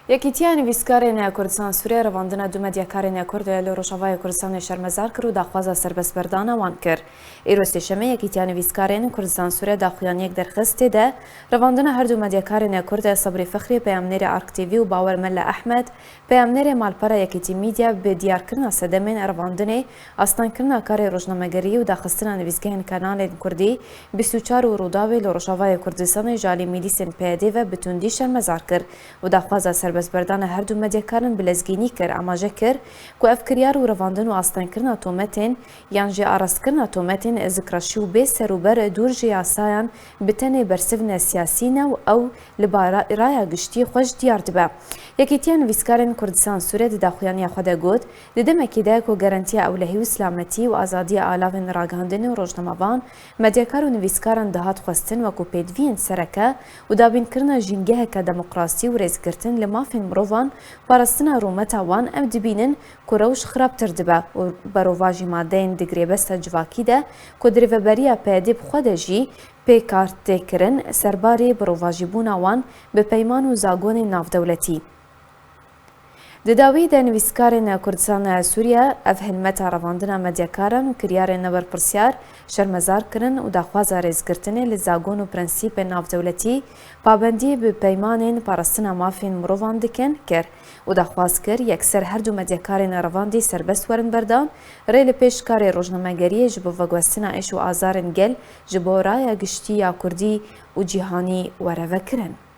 یەکیتیان نویسکارێنە کوردستان سووریا ڕەواندنە دوو مەدیەکارێنە کورد لە ڕۆژاوای کوردستانی شەرمەزار کرد و داخوازە سربەستبەردانە وان کرد. ئیرۆستی شەمە یەکیتیان نویسکارێنە کوردستان سووریا داخویانیەک دەرخست تێدا ڕەواندنە هەردوو مەدیەکارێنە کوردە سەبری فەخری پەیامنێری ئارکتیڤی و باوەرمەلە ئەحمەد پەیامنێری مالپەرە یەکیتی میدیا بە دیارکردنا سەدەمێن ڕەواندنێ ئاستانکردنا کاری ڕۆژنامەگەری و داخستنە نویسگەهên کەنالên کوردی 24 و ڕووداوی لە ڕۆژاوای کوردستانی ژالی میلیسên پێدێڤە بتوندی شەرمەزار کرد و داخوازە سربەستبەردانە هەردوو مەدیەکارن بلەزگینی کرد ئاماژە کرد کو ئەفکریار و ڕەواندن و ئاستانکردنا تۆمەتên یان jî ئاراستکردنا تۆمەتên zikraşî û bê serûber dûr ji yasayan bi tenê bersivne siyasî ne û ew li raya giştî xwe ji diyar dibe. Yekîtiya nivîskarên Kurdistan Sûriyê di daxuyaniya xwe de got di demekî de ku garantiya ewlehî û silametî û azadiya alavên ragihandinê û rojnamevan medyakar û nivîskaran dihat xwestin wekû pêdiviyên sereke û dabînkirina jîngeheke demokrasî û rêzgirtin li mafên mirovan parastina rûmeta wan em dibînin ku rewş xirabtir dibe û berova jî madeyên digrêbesta civakî de ku dirêveberiya pêdî bi xwe de jî pêkartêkirin serbarê birovajîbûna wan bi peyman û zagonên navdewletî. Di dawî de nivîskarên Kurdistana Sûriya ev hilmeta revandina medyakaran û kiryarên neberpirsyar şermezar kirin û daxwaza rêzgirtinê li zagon û prensîpên navdewletî pabendiyê bi peymanên parastina mafên mirovan dikin kir û daxwaz kir yekser her du medyakarên revandî serbest werin berdan rê li pêş karê rojnamegeriyê ji bo veguhestina êş û azarên gel ji bo raya giştî ya Kurdî û cîhanî were vekirin.